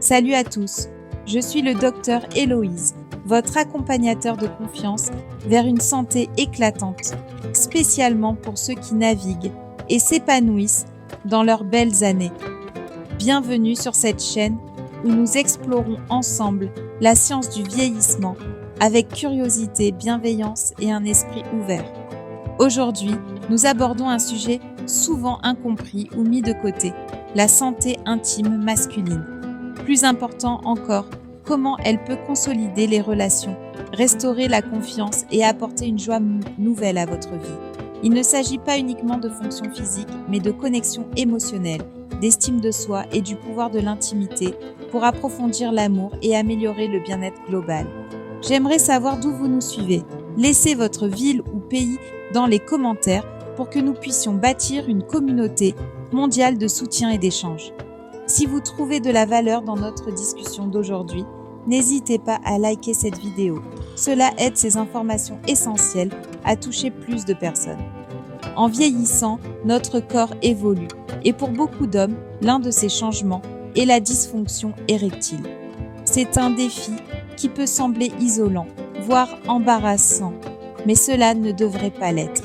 Salut à tous, je suis le docteur Héloïse, votre accompagnateur de confiance vers une santé éclatante, spécialement pour ceux qui naviguent et s'épanouissent dans leurs belles années. Bienvenue sur cette chaîne où nous explorons ensemble la science du vieillissement avec curiosité, bienveillance et un esprit ouvert. Aujourd'hui, nous abordons un sujet souvent incompris ou mis de côté, la santé intime masculine. Plus important encore, comment elle peut consolider les relations, restaurer la confiance et apporter une joie nouvelle à votre vie. Il ne s'agit pas uniquement de fonction physique, mais de connexion émotionnelle, d'estime de soi et du pouvoir de l'intimité pour approfondir l'amour et améliorer le bien-être global. J'aimerais savoir d'où vous nous suivez. Laissez votre ville ou pays dans les commentaires pour que nous puissions bâtir une communauté mondiale de soutien et d'échange. Si vous trouvez de la valeur dans notre discussion d'aujourd'hui, n'hésitez pas à liker cette vidéo. Cela aide ces informations essentielles à toucher plus de personnes. En vieillissant, notre corps évolue et pour beaucoup d'hommes, l'un de ces changements est la dysfonction érectile. C'est un défi qui peut sembler isolant, voire embarrassant, mais cela ne devrait pas l'être.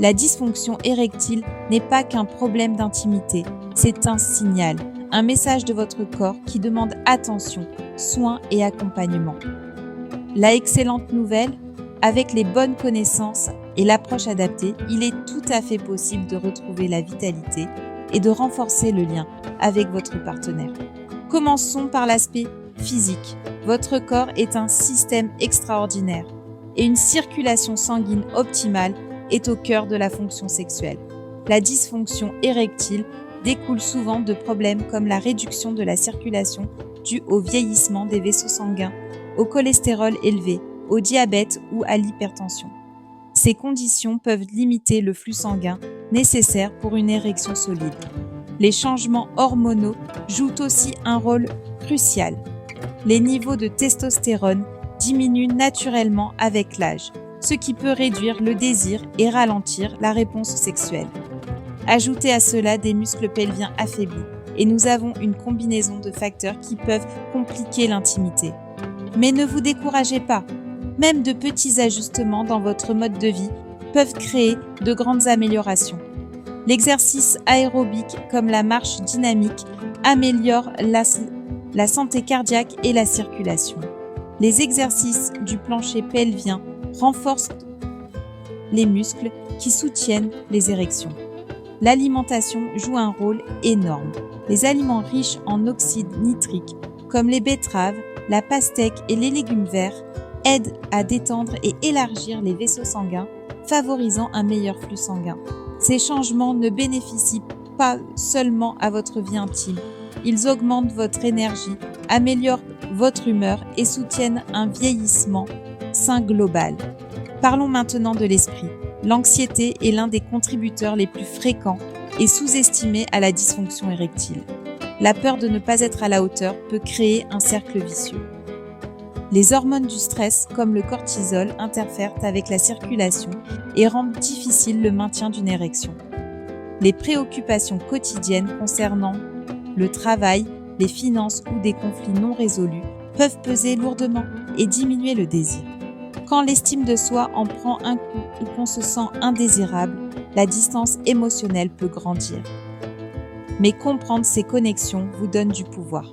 La dysfonction érectile n'est pas qu'un problème d'intimité, c'est un signal, un message de votre corps qui demande attention, soins et accompagnement. La excellente nouvelle, avec les bonnes connaissances et l'approche adaptée, il est tout à fait possible de retrouver la vitalité et de renforcer le lien avec votre partenaire. Commençons par l'aspect physique. Votre corps est un système extraordinaire et une circulation sanguine optimale est au cœur de la fonction sexuelle. La dysfonction érectile découle souvent de problèmes comme la réduction de la circulation due au vieillissement des vaisseaux sanguins, au cholestérol élevé, au diabète ou à l'hypertension. Ces conditions peuvent limiter le flux sanguin nécessaire pour une érection solide. Les changements hormonaux jouent aussi un rôle crucial. Les niveaux de testostérone diminuent naturellement avec l'âge, ce qui peut réduire le désir et ralentir la réponse sexuelle. Ajoutez à cela des muscles pelviens affaiblis et nous avons une combinaison de facteurs qui peuvent compliquer l'intimité. Mais ne vous découragez pas, même de petits ajustements dans votre mode de vie peuvent créer de grandes améliorations. L'exercice aérobique comme la marche dynamique améliore la santé cardiaque et la circulation. Les exercices du plancher pelvien renforcent les muscles qui soutiennent les érections. L'alimentation joue un rôle énorme. Les aliments riches en oxyde nitrique, comme les betteraves, la pastèque et les légumes verts, aident à détendre et élargir les vaisseaux sanguins, favorisant un meilleur flux sanguin. Ces changements ne bénéficient pas seulement à votre vie intime, ils augmentent votre énergie, améliorent votre humeur et soutiennent un vieillissement sain global. Parlons maintenant de l'esprit. L'anxiété est l'un des contributeurs les plus fréquents et sous-estimés à la dysfonction érectile. La peur de ne pas être à la hauteur peut créer un cercle vicieux. Les hormones du stress, comme le cortisol, interfèrent avec la circulation et rendent difficile le maintien d'une érection. Les préoccupations quotidiennes concernant le travail, les finances ou des conflits non résolus peuvent peser lourdement et diminuer le désir. Quand l'estime de soi en prend un coup ou qu'on se sent indésirable, la distance émotionnelle peut grandir. Mais comprendre ces connexions vous donne du pouvoir.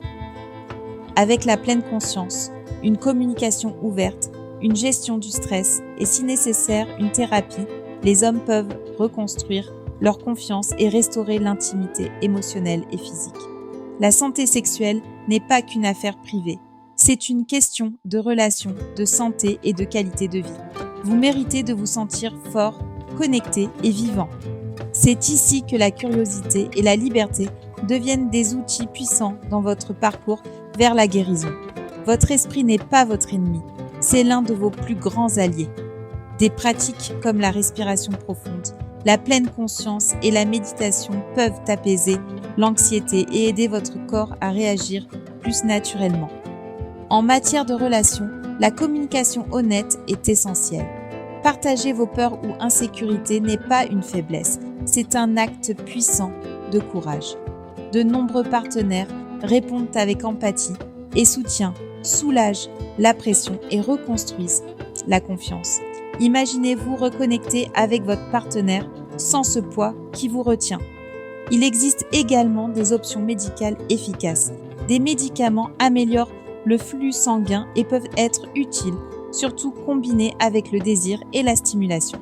Avec la pleine conscience, une communication ouverte, une gestion du stress et si nécessaire une thérapie, les hommes peuvent reconstruire leur confiance et restaurer l'intimité émotionnelle et physique. La santé sexuelle n'est pas qu'une affaire privée. C'est une question de relation, de santé et de qualité de vie. Vous méritez de vous sentir fort, connecté et vivant. C'est ici que la curiosité et la liberté deviennent des outils puissants dans votre parcours vers la guérison. Votre esprit n'est pas votre ennemi, c'est l'un de vos plus grands alliés. Des pratiques comme la respiration profonde, la pleine conscience et la méditation peuvent apaiser l'anxiété et aider votre corps à réagir plus naturellement. En matière de relations, la communication honnête est essentielle. Partager vos peurs ou insécurités n'est pas une faiblesse, c'est un acte puissant de courage. De nombreux partenaires répondent avec empathie et soutien, soulagent la pression et reconstruisent la confiance. Imaginez-vous reconnecter avec votre partenaire sans ce poids qui vous retient. Il existe également des options médicales efficaces. Des médicaments améliorent le flux sanguin et peuvent être utiles, surtout combinés avec le désir et la stimulation.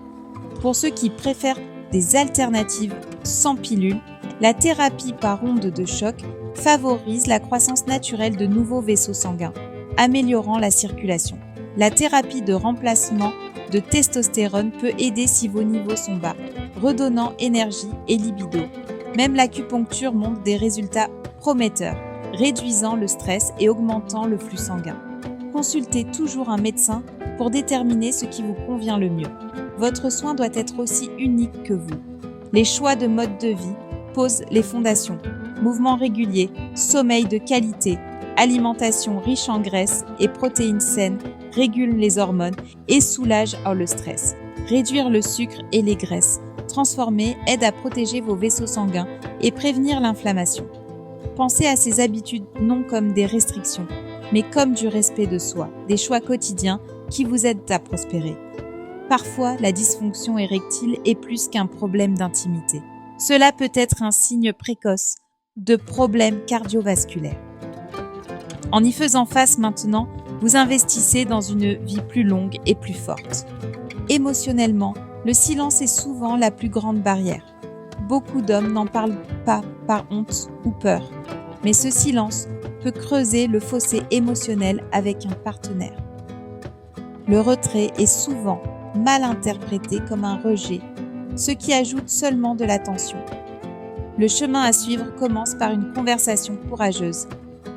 Pour ceux qui préfèrent des alternatives sans pilule, la thérapie par onde de choc favorise la croissance naturelle de nouveaux vaisseaux sanguins, améliorant la circulation. La thérapie de remplacement de testostérone peut aider si vos niveaux sont bas, redonnant énergie et libido. Même l'acupuncture montre des résultats prometteurs, réduisant le stress et augmentant le flux sanguin. Consultez toujours un médecin pour déterminer ce qui vous convient le mieux. Votre soin doit être aussi unique que vous. Les choix de mode de vie posent les fondations. Mouvements réguliers, sommeil de qualité, alimentation riche en graisses et protéines saines régulent les hormones et soulagent le stress. Réduire le sucre et les graisses transformées aide à protéger vos vaisseaux sanguins et prévenir l'inflammation. Pensez à ces habitudes non comme des restrictions, mais comme du respect de soi, des choix quotidiens qui vous aident à prospérer. Parfois, la dysfonction érectile est plus qu'un problème d'intimité. Cela peut être un signe précoce de problèmes cardiovasculaires. En y faisant face maintenant, vous investissez dans une vie plus longue et plus forte. Émotionnellement, le silence est souvent la plus grande barrière. Beaucoup d'hommes n'en parlent pas par honte ou peur, mais ce silence peut creuser le fossé émotionnel avec un partenaire. Le retrait est souvent mal interprété comme un rejet, ce qui ajoute seulement de la tension. Le chemin à suivre commence par une conversation courageuse.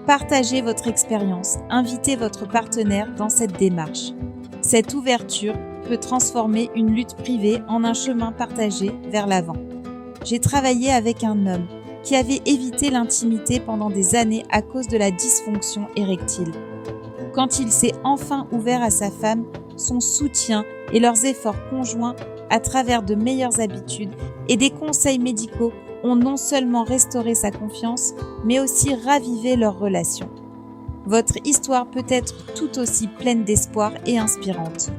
Partagez votre expérience, invitez votre partenaire dans cette démarche. Cette ouverture peut transformer une lutte privée en un chemin partagé vers l'avant. J'ai travaillé avec un homme qui avait évité l'intimité pendant des années à cause de la dysfonction érectile. Quand il s'est enfin ouvert à sa femme, son soutien et leurs efforts conjoints à travers de meilleures habitudes et des conseils médicaux ont non seulement restauré sa confiance, mais aussi ravivé leur relation. Votre histoire peut être tout aussi pleine d'espoir et inspirante.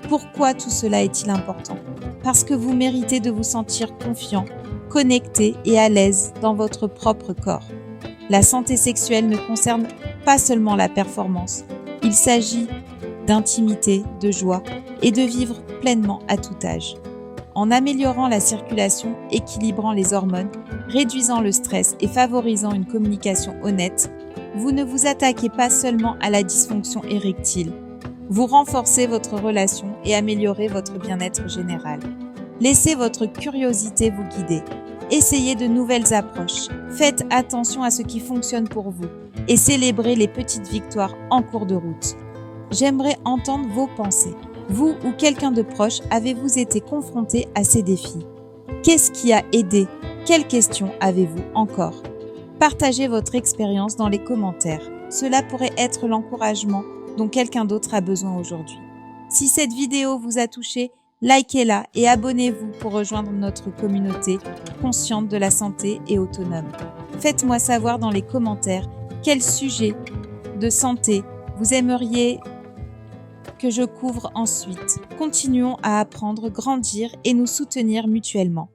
Pourquoi tout cela est-il important ? Parce que vous méritez de vous sentir confiant, connecté et à l'aise dans votre propre corps. La santé sexuelle ne concerne pas seulement la performance. Il s'agit d'intimité, de joie et de vivre pleinement à tout âge. En améliorant la circulation, équilibrant les hormones, réduisant le stress et favorisant une communication honnête, vous ne vous attaquez pas seulement à la dysfonction érectile. Vous renforcez votre relation et améliorez votre bien-être général. Laissez votre curiosité vous guider. Essayez de nouvelles approches. Faites attention à ce qui fonctionne pour vous et célébrez les petites victoires en cours de route. J'aimerais entendre vos pensées. Vous ou quelqu'un de proche, avez-vous été confronté à ces défis ? Qu'est-ce qui a aidé ? Quelles questions avez-vous encore ? Partagez votre expérience dans les commentaires. Cela pourrait être l'encouragement dont quelqu'un d'autre a besoin aujourd'hui. Si cette vidéo vous a touché, likez-la et abonnez-vous pour rejoindre notre communauté consciente de la santé et autonome. Faites-moi savoir dans les commentaires quel sujet de santé vous aimeriez que je couvre ensuite. Continuons à apprendre, grandir et nous soutenir mutuellement.